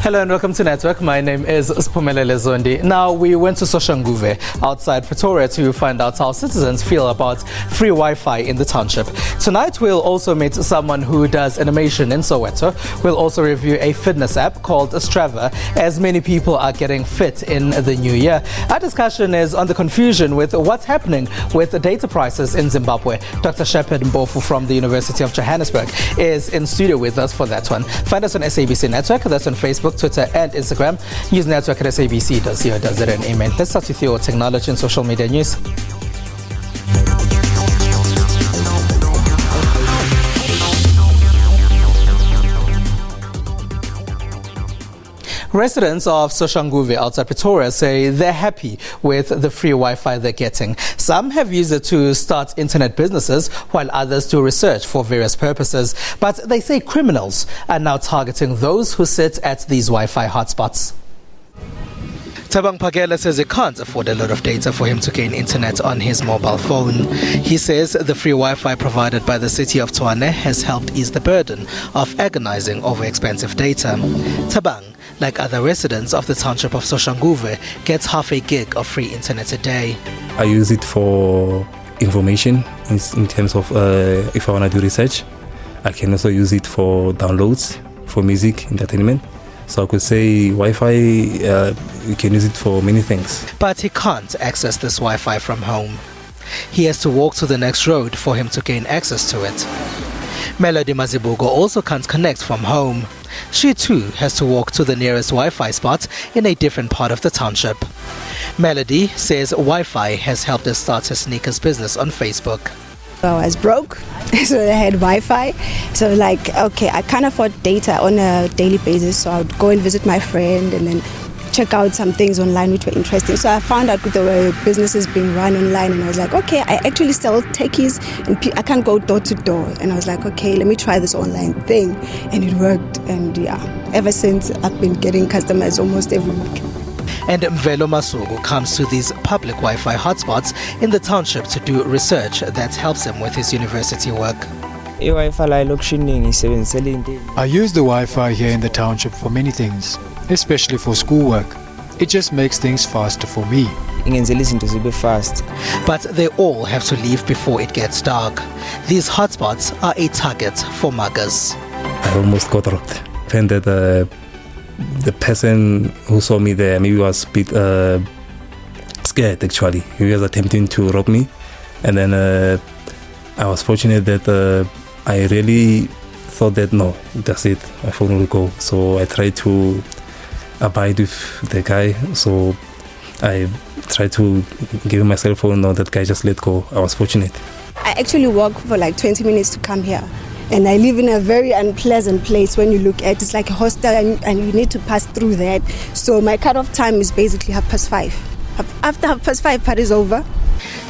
Hello and welcome to Network. My name is Siphumelele Zondi. Now, we went to Soshanguve outside Pretoria to find out how citizens feel about free Wi-Fi in the township. Tonight, we'll also meet someone who does animation in Soweto. We'll also review a fitness app called Strava, as many people are getting fit in the new year. Our discussion is on the confusion with what's happening with the data prices in Zimbabwe. Dr. Shepard Mbofu from the University of Johannesburg is in studio with us for that one. Find us on SABC Network. That's on Facebook, Twitter and Instagram. Use network at sabc.co.za and email. Let's start with your technology and social media news. Residents of Soshanguve outside Pretoria say they're happy with the free Wi-Fi they're getting. Some have used it to start internet businesses, while others do research for various purposes. But they say criminals are now targeting those who sit at these Wi-Fi hotspots. Tabang Pagela says he can't afford a lot of data for him to gain internet on his mobile phone. He says the free Wi-Fi provided by the city of Tsakane has helped ease the burden of agonizing over expensive data. Tabang, like other residents of the township of Soshanguve, gets half a gig of free internet a day. I use it for information in terms of if I want to do research. I can also use it for downloads, for music, entertainment. So I could say Wi-Fi, you can use it for many things. But he can't access this Wi-Fi from home. He has to walk to the next road for him to gain access to it. Melody Mazibugo also can't connect from home. She too has to walk to the nearest Wi-Fi spot in a different part of the township. Melody says Wi-Fi has helped her start her sneakers business on Facebook. I was broke, so I had Wi-Fi. So okay, I can't afford data on a daily basis, so I would go and visit my friend and then check out some things online which were interesting. So I found out there were businesses being run online, and I was like, okay, I actually sell techies and I can't go door to door. And I was like, okay, let me try this online thing. And it worked, and yeah, ever since I've been getting customers almost every week. And Mvelo Masugu comes to these public Wi-Fi hotspots in the township to do research that helps him with his university work. I use the Wi-Fi here in the township for many things, especially for schoolwork. It just makes things faster for me. But they all have to leave before it gets dark. These hotspots are a target for muggers. I almost got robbed. And that the person who saw me there maybe was a bit scared actually. He was attempting to rob me. And then I was fortunate that I really thought that no, that's it, my phone will go. So I tried to abide with the guy. So I tried to give him my cell phone. No, that guy just let go. I was fortunate. I actually walk for like 20 minutes to come here. And I live in a very unpleasant place when you look at it. It's like a hostel, and you need to pass through that. So my cut-off time is basically 5:30. After 5:30, party's over.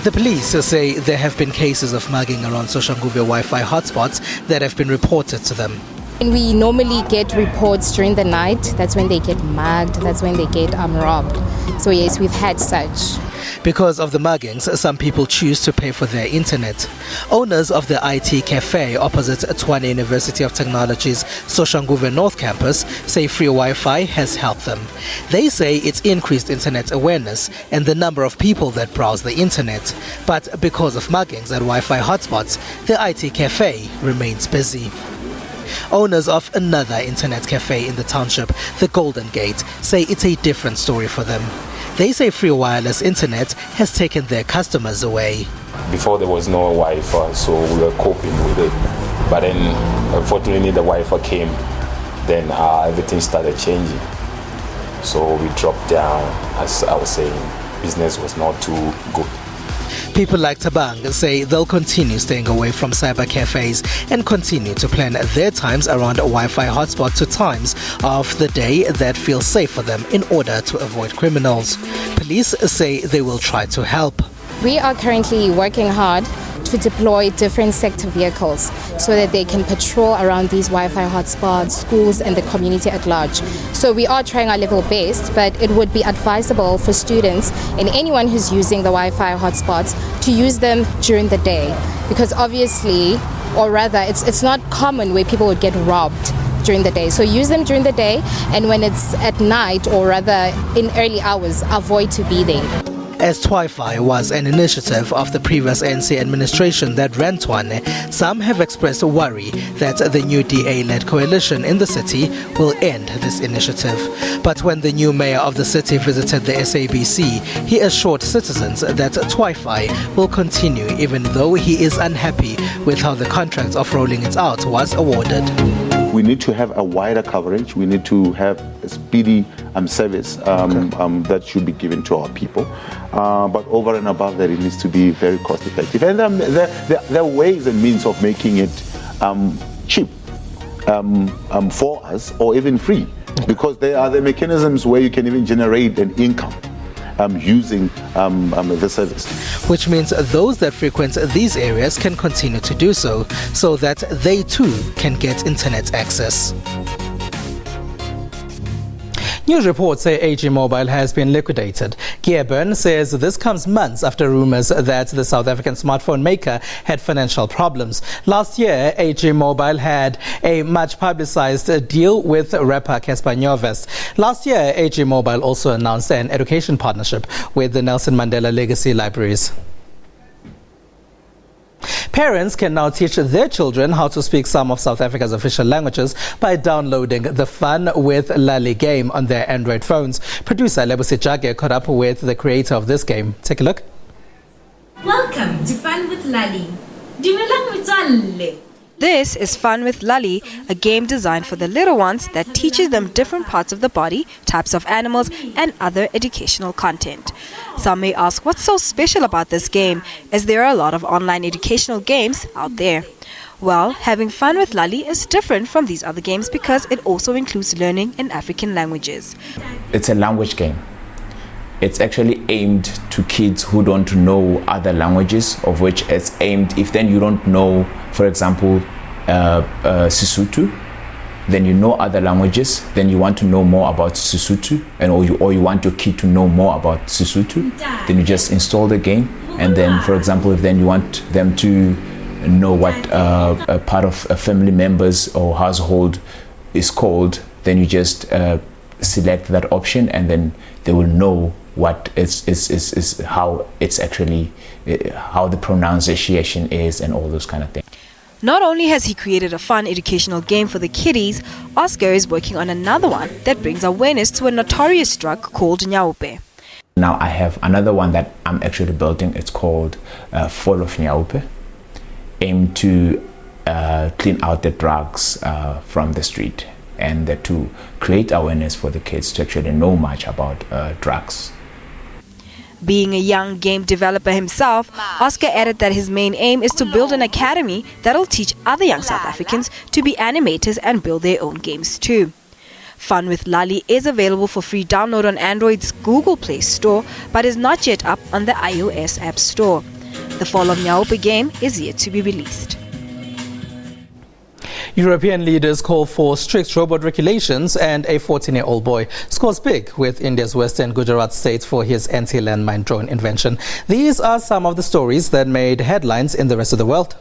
The police say there have been cases of mugging around Soshanguve Wi-Fi hotspots that have been reported to them. And we normally get reports during the night. That's when they get mugged. That's when they get robbed. So yes, we've had such. Because of the muggings, some people choose to pay for their internet. Owners of the IT cafe opposite Tsakane University of Technology's Soshanguve North Campus say free Wi-Fi has helped them. They say it's increased internet awareness and the number of people that browse the internet. But because of muggings at Wi-Fi hotspots, the IT cafe remains busy. Owners of another internet cafe in the township, the Golden Gate, say it's a different story for them. They say free wireless internet has taken their customers away. Before there was no Wi-Fi, so we were coping with it. But then, unfortunately, the Wi-Fi came. Then everything started changing. So we dropped down, as I was saying, business was not too good. People like Tabang say they'll continue staying away from cyber cafes and continue to plan their times around Wi-Fi hotspot to times of the day that feel safe for them in order to avoid criminals. Police say they will try to help. We are currently working hard to deploy different sector vehicles so that they can patrol around these Wi-Fi hotspots, schools and the community at large. So we are trying our level best, but it would be advisable for students and anyone who's using the Wi-Fi hotspots to use them during the day, because obviously, or rather it's not common where people would get robbed during the day. So use them during the day, and when it's at night, or rather in early hours, avoid to be there. As Wi-Fi was an initiative of the previous ANC administration that ran Tsakane, some have expressed worry that the new DA-led coalition in the city will end this initiative. But when the new mayor of the city visited the SABC, he assured citizens that Wi-Fi will continue even though he is unhappy with how the contract of rolling it out was awarded. We need to have a wider coverage. We need to have a speedy service that should be given to our people. But over and above that, it needs to be very cost effective. And there are ways and means of making it cheap for us, or even free, because there are the mechanisms where you can even generate an income using the service. Which means those that frequent these areas can continue to do so that they too can get internet access. News reports say AG Mobile has been liquidated. Gearburn says this comes months after rumors that the South African smartphone maker had financial problems. Last year, AG Mobile had a much publicized deal with rapper Casper Nyovest. Last year, AG Mobile also announced an education partnership with the Nelson Mandela Legacy Libraries. Parents can now teach their children how to speak some of South Africa's official languages by downloading the Fun with Lali game on their Android phones. Producer Lebusi Jage caught up with the creator of this game. Take a look. Welcome to Fun with Lali. Dumelang metswalle. This is Fun with Lali, a game designed for the little ones that teaches them different parts of the body, types of animals, and other educational content. Some may ask what's so special about this game, as there are a lot of online educational games out there. Well, having Fun with Lali is different from these other games because it also includes learning in African languages. It's a language game. It's actually aimed to kids who don't know other languages, of which it's aimed, if then you don't know, for example, Sesotho, then you know other languages, then you want to know more about Sesotho, or you want your kid to know more about Sesotho, then you just install the game. And then, for example, if then you want them to know what a part of a family members or household is called, then you just select that option, and then they will know what is how it's actually how the pronunciation is and all those kind of things. Not only has he created a fun educational game for the kiddies, Oscar is working on another one that brings awareness to a notorious drug called Nyaupe. Now I have another one that I'm actually building. It's called Fall of Nyaupe, aimed to clean out the drugs from the street, and to create awareness for the kids to actually know much about drugs. Being a young game developer himself, Oscar added that his main aim is to build an academy that'll teach other young South Africans to be animators and build their own games too. Fun with Lali is available for free download on Android's Google Play Store, but is not yet up on the iOS App Store. The Fall of Nyaupe game is yet to be released. European leaders call for strict robot regulations, and a 14-year-old boy scores big with India's western Gujarat state for his anti-landmine drone invention. These are some of the stories that made headlines in the rest of the world.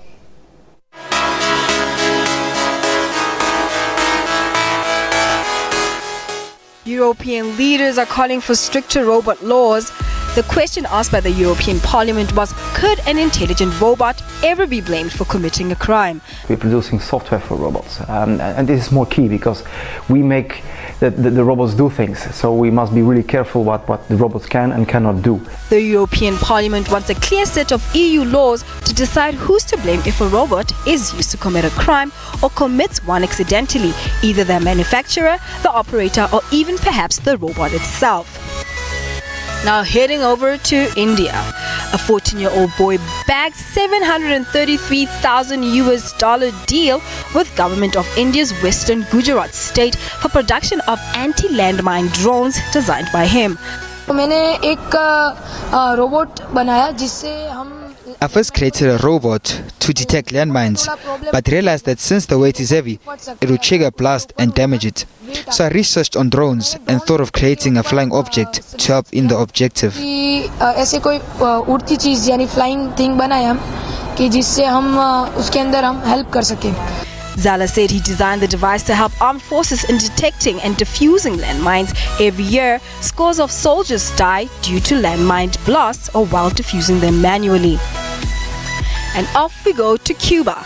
European leaders are calling for stricter robot laws. The question asked by the European Parliament was, could an intelligent robot ever be blamed for committing a crime? We're producing software for robots, and this is more key because we make the robots do things, so we must be really careful what the robots can and cannot do. The European Parliament wants a clear set of EU laws to decide who's to blame if a robot is used to commit a crime or commits one accidentally, either the manufacturer, the operator, or even perhaps the robot itself. Now heading over to India, a 14-year-old boy bagged $733,000 deal with government of India's western Gujarat state for production of anti-landmine drones designed by him. I first created a robot to detect landmines, but realized that since the weight is heavy, it would trigger a blast and damage it. So I researched on drones and thought of creating a flying object to help in the objective. Zala said he designed the device to help armed forces in detecting and defusing landmines. Every year, scores of soldiers die due to landmine blasts or while defusing them manually. And off we go to Cuba.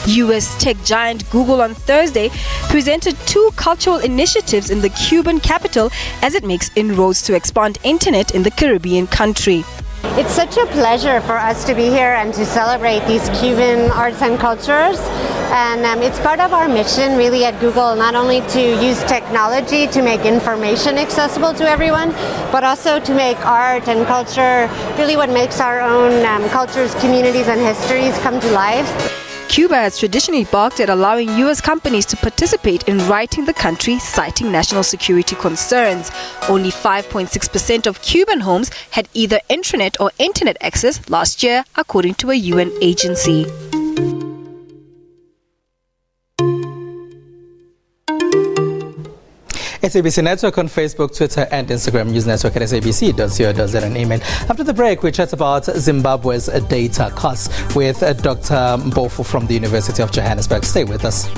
US tech giant Google on Thursday presented 2 cultural initiatives in the Cuban capital as it makes inroads to expand internet in the Caribbean country. It's such a pleasure for us to be here and to celebrate these Cuban arts and cultures. And it's part of our mission really at Google, not only to use technology to make information accessible to everyone, but also to make art and culture really what makes our own cultures, communities and histories come to life. Cuba has traditionally balked at allowing US companies to participate in righting the country, citing national security concerns. Only 5.6% of Cuban homes had either intranet or internet access last year, according to a UN agency. SABC Network on Facebook, Twitter and Instagram. News network at sabc.co.za and email. After the break, we chat about Zimbabwe's data costs with Dr. Mbofu from the University of Johannesburg. Stay with us.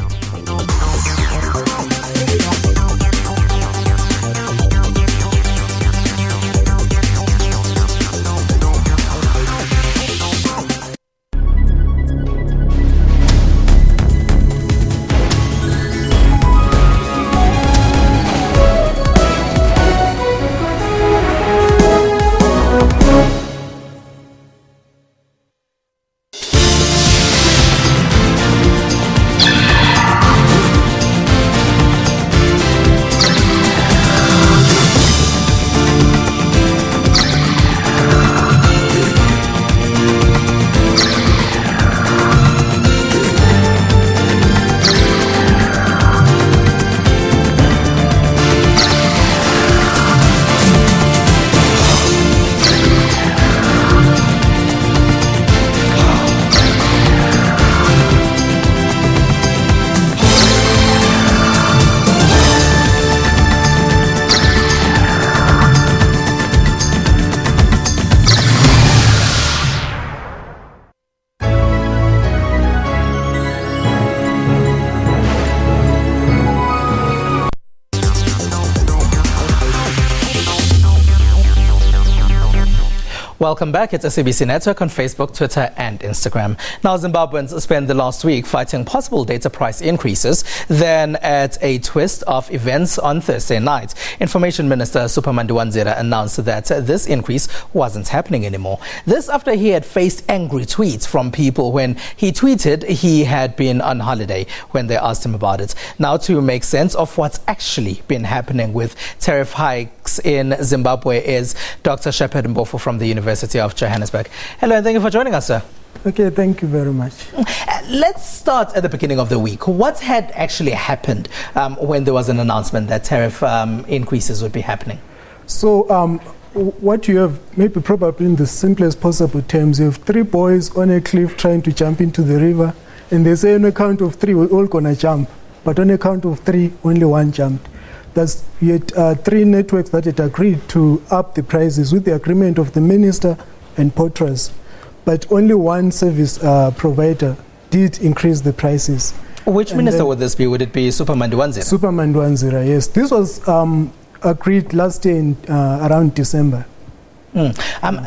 Welcome back. It's SABC Network on Facebook, Twitter and Instagram. Now, Zimbabweans spent the last week fighting possible data price increases. Then, at a twist of events on Thursday night, Information Minister Supamandiwanzira announced that this increase wasn't happening anymore. This after he had faced angry tweets from people when he tweeted he had been on holiday when they asked him about it. Now, to make sense of what's actually been happening with tariff hikes in Zimbabwe is Dr. Shepherd Mbofu from the University of Johannesburg. Hello and thank you for joining us, sir. Okay, thank you very much. Let's start at the beginning of the week. What had actually happened when there was an announcement that tariff increases would be happening? So what you have, maybe probably in the simplest possible terms, you have 3 boys on a cliff trying to jump into the river, and they say on a count of 3 we're all gonna jump, but on a count of 3 only one jumped. That's yet 3 networks that had agreed to up the prices with the agreement of the minister and porters, but only one service provider did increase the prices. Which minister would this be? Would it be Supamandiwanzira? Supamandiwanzira, yes. This was agreed last year in around December.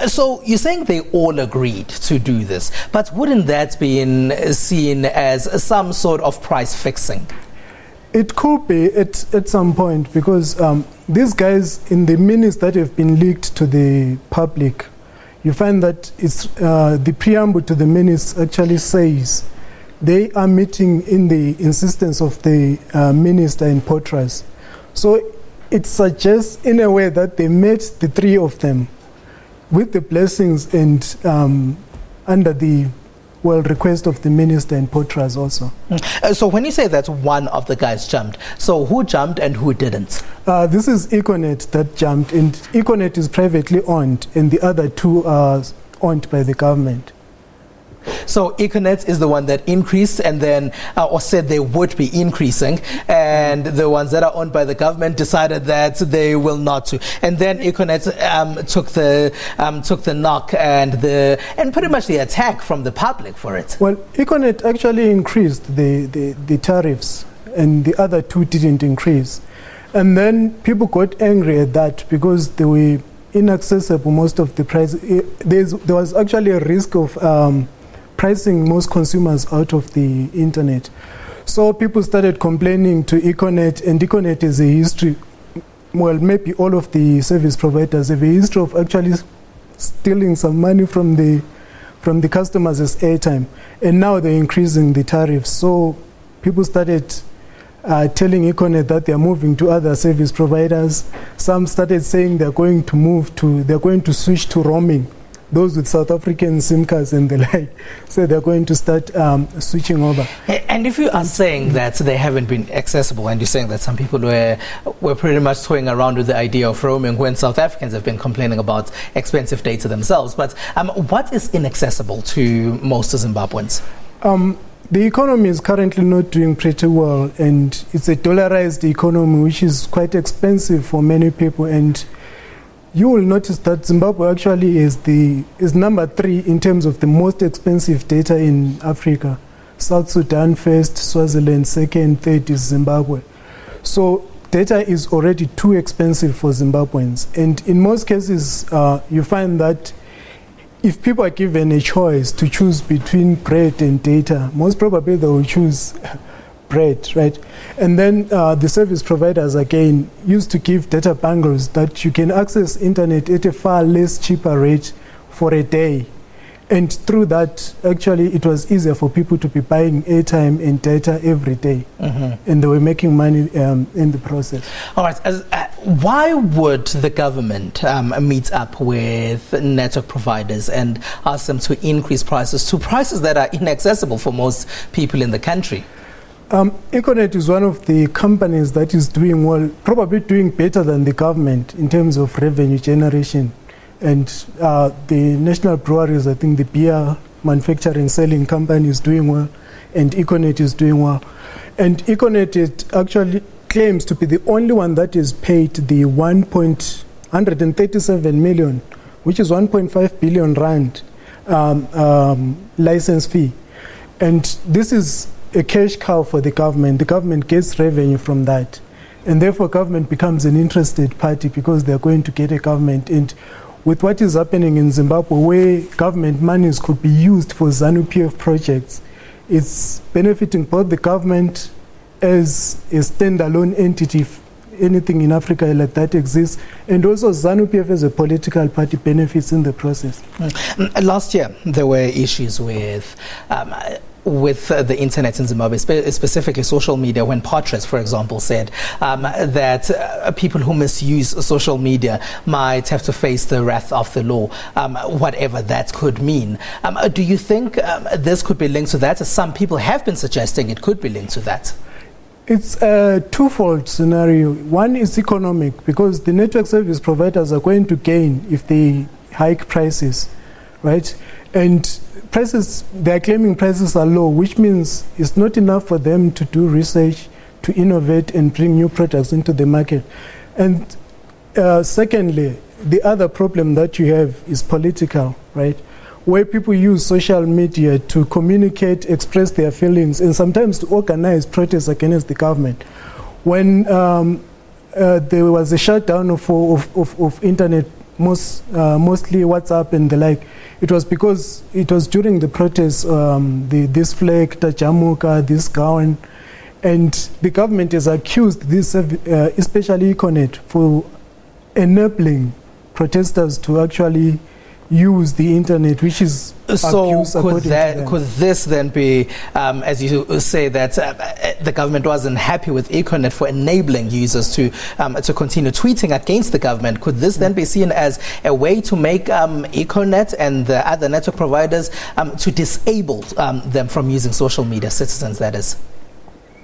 So you're saying they all agreed to do this, but wouldn't that be seen as some sort of price fixing? It could be at some point, because these guys in the minutes that have been leaked to the public, you find that it's the preamble to the minutes actually says they are meeting in the insistence of the minister and porters. So it suggests in a way that they met, the 3 of them, with the blessings and under the request of the minister and porters also. So when you say that one of the guys jumped, so who jumped and who didn't? This is Econet that jumped, and Econet is privately owned, and the other 2 are owned by the government. So Econet is the one that increased and then, or said they would be increasing, and the ones that are owned by the government decided that they will not to. And then Econet took the knock and pretty much the attack from the public for it. Well, Econet actually increased the tariffs, and the other two didn't increase. And then people got angry at that because they were inaccessible, most of the price. There was actually a risk of pricing most consumers out of the internet. So people started complaining to Econet, and Econet is a history, well, maybe all of the service providers have a history of actually stealing some money from the customers as airtime, and now they're increasing the tariffs. So people started telling Econet that they are moving to other service providers. Some started saying they're going to switch to roaming, those with South African SIM cards and the like. So they're going to start switching over. And if you are saying that they haven't been accessible, and you're saying that some people were pretty much toying around with the idea of roaming when South Africans have been complaining about expensive data themselves, but what is inaccessible to most Zimbabweans? The economy is currently not doing pretty well, and it's a dollarized economy, which is quite expensive for many people. And you will notice that Zimbabwe actually is number 3 in terms of the most expensive data in Africa. South Sudan first, Swaziland second, third is Zimbabwe. So data is already too expensive for Zimbabweans. And in most cases, you find that if people are given a choice to choose between bread and data, most probably they will choose bread, right? And then the service providers, again, used to give data bundles that you can access internet at a far less cheaper rate for a day. And through that, actually, it was easier for people to be buying airtime and data every day. Mm-hmm. And they were making money in the process. All right. Why would the government meet up with network providers and ask them to increase prices to prices that are inaccessible for most people in the country? Econet is one of the companies that is doing well, probably doing better than the government in terms of revenue generation. And the national breweries, I think the beer manufacturing selling company is doing well, and Econet is doing well. And Econet actually claims to be the only one that is paid the 137 million, which is 1.5 billion rand license fee. And this is a cash cow for the government. The government gets revenue from that. And therefore government becomes an interested party because they're going to get a government. And with what is happening in Zimbabwe, where government monies could be used for ZANU-PF projects, it's benefiting both the government as a standalone entity, if anything in Africa like that exists, and also ZANU-PF as a political party benefits in the process. Last year, there were issues with the internet in Zimbabwe, specifically social media, when Portraits, for example, said that people who misuse social media might have to face the wrath of the law, whatever that could mean. Do you think this could be linked to that? Some people have been suggesting it could be linked to that. It's a twofold scenario. One is economic, because the network service providers are going to gain if they hike prices, right? And prices, they are claiming prices are low, which means it's not enough for them to do research, to innovate and bring new products into the market. And secondly, the other problem that you have is political, right? Where people use social media to communicate, express their feelings, and sometimes to organize protests against the government. When there was a shutdown of internet, mostly WhatsApp and the like, it was because it was during the protests, this flag, Tajamuka, this gown, and the government has accused this, especially Econet, for enabling protesters to actually use the internet, which is so could this then be, as you say, that the government wasn't happy with Econet for enabling users to continue tweeting against the government? Could this then be seen as a way to make Econet and the other network providers to disable them from using social media, citizens that is?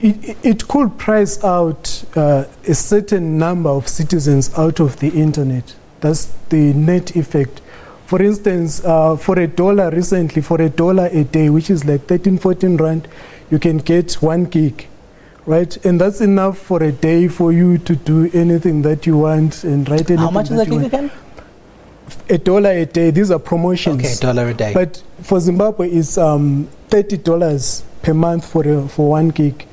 It could price out a certain number of citizens out of the internet. That's the net effect For instance, for $1 recently, for $1 a day, which is like 13-14 rand, you can get 1 gig, right? And that's enough for a day for you to do anything that you want and write anything. How much is that gig again? $1 a day. These are promotions. Okay, $1 a day. But for Zimbabwe, it's $30 per month for 1 gig,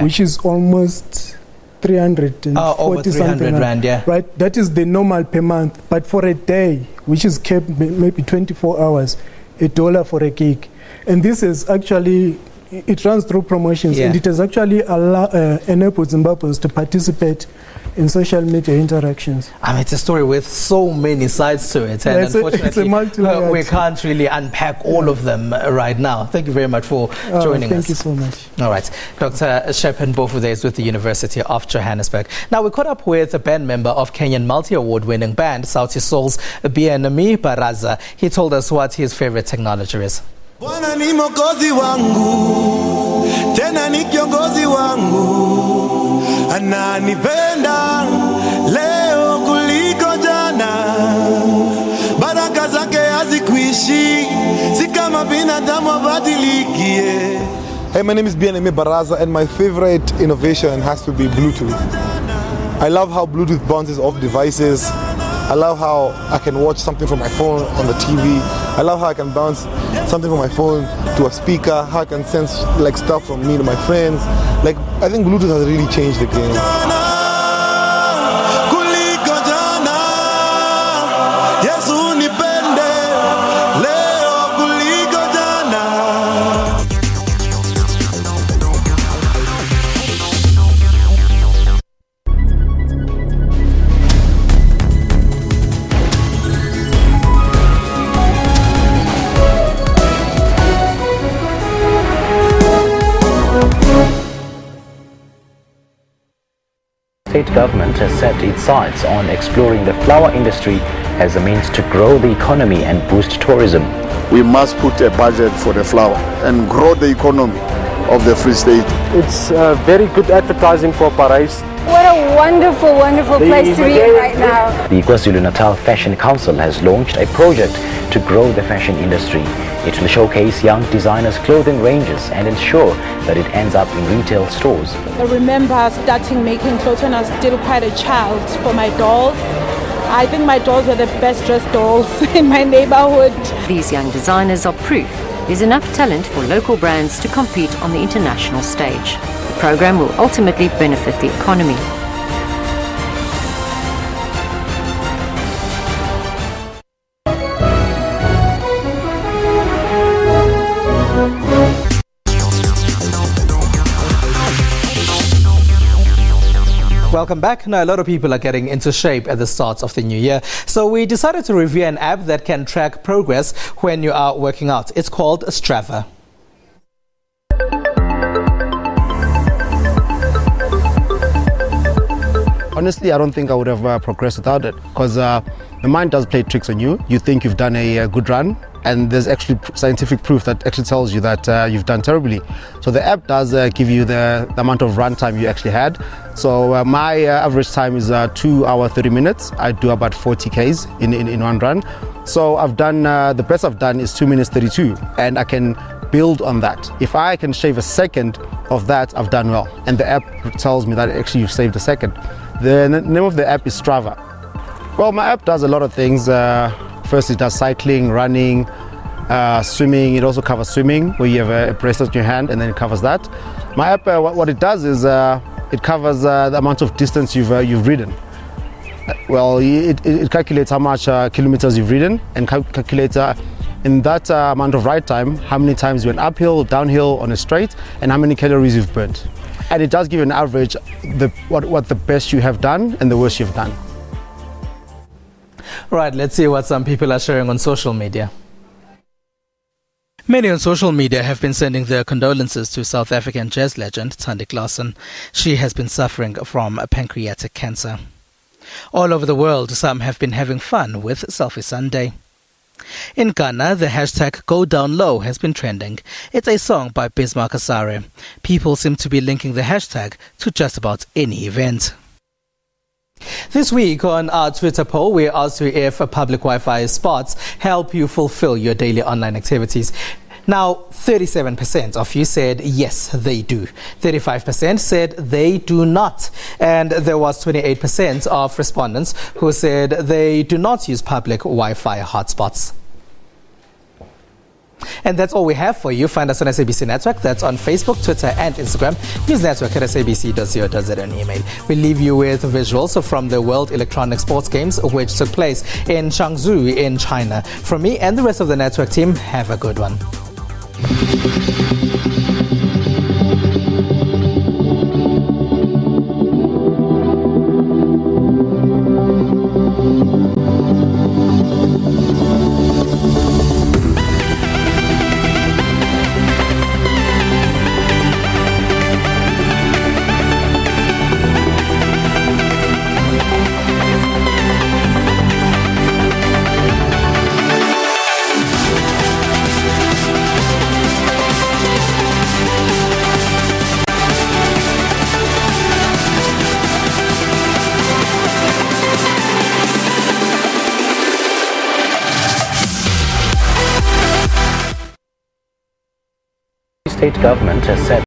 which is almost 340 over 300 rand, yeah. Right, that is the normal per month. But for a day, which is kept maybe 24 hours, $1 for a gig. And this is actually, it runs through promotions, and it has actually enabled Zimbabweans to participate in social media interactions. I mean, it's a story with so many sides to it, and unfortunately, we can't really unpack all of them right now. Thank you very much for joining us. Thank you so much. All right, Dr. Shepherd Bofude is with the University of Johannesburg. Now, we caught up with a band member of Kenyan multi-award-winning band Sauti Sol's Bienami Baraza. He told us what his favorite technology is. Bwana ni mwokozi wangu, tena ni kiongozi wangu, ananipenda leo kuliko jana, baraka zake hazikuishi, si kama binadamu abadilikie. Hey, my name is Bienami Baraza, and my favorite innovation has to be Bluetooth. I love how Bluetooth bounces off devices. I love how I can watch something from my phone on the TV. I love how I can bounce something from my phone to a speaker, how I can send like stuff from me to my friends. Like, I think Bluetooth has really changed the game. State government has set its sights on exploring the flower industry as a means to grow the economy and boost tourism. We must put a budget for the flower and grow the economy of the Free State. It's very good advertising for Paris. What a wonderful, wonderful place to be in right now. The KwaZulu-Natal Fashion Council has launched a project to grow the fashion industry. It will showcase young designers' clothing ranges and ensure that it ends up in retail stores. I remember starting making clothes when I was still quite a child for my dolls. I think my dolls were the best dressed dolls in my neighborhood. These young designers are proof there's enough talent for local brands to compete on the international stage. The program will ultimately benefit the economy. Welcome back. Now, a lot of people are getting into shape at the start of the new year. So we decided to review an app that can track progress when you are working out. It's called Strava. Honestly, I don't think I would have progressed without it, because the mind does play tricks on you. You think you've done a good run, and there's actually scientific proof that actually tells you that you've done terribly. So the app does give you the amount of run time you actually had. So my average time is 2 hours 30 minutes. I do about 40 Ks in one run. So I've done, the best I've done is 2 minutes 32, and I can build on that. If I can shave a second of that, I've done well. And the app tells me that actually you've saved a second. The name of the app is Strava. Well, my app does a lot of things. First, it does cycling, running, swimming. It also covers swimming, where you have a bracelet in your hand, and then it covers that. My app, what it does is it covers the amount of distance you've ridden. Well, it calculates how much kilometers you've ridden, and calculates in that amount of ride time how many times you went uphill, downhill, on a straight, and how many calories you've burnt. And it does give you an average, what the best you have done and the worst you've done. Right, let's see what some people are sharing on social media. Many on social media have been sending their condolences to South African jazz legend Thandi Klaasen. She has been suffering from pancreatic cancer. All over the world, some have been having fun with Selfie Sunday. In Ghana, the hashtag #GoDownLow has been trending. It's a song by Bismarck Asare. People seem to be linking the hashtag to just about any event. This week on our Twitter poll, we asked you if public Wi-Fi spots help you fulfill your daily online activities. Now, 37% of you said yes, they do. 35% said they do not. And there was 28% of respondents who said they do not use public Wi-Fi hotspots. And that's all we have for you. Find us on SABC Network. That's on Facebook, Twitter and Instagram. Use network at sabc.co.za and email. We leave you with visuals from the World Electronic Sports Games, which took place in Changzhou in China. From me and the rest of the network team, have a good one. State government has said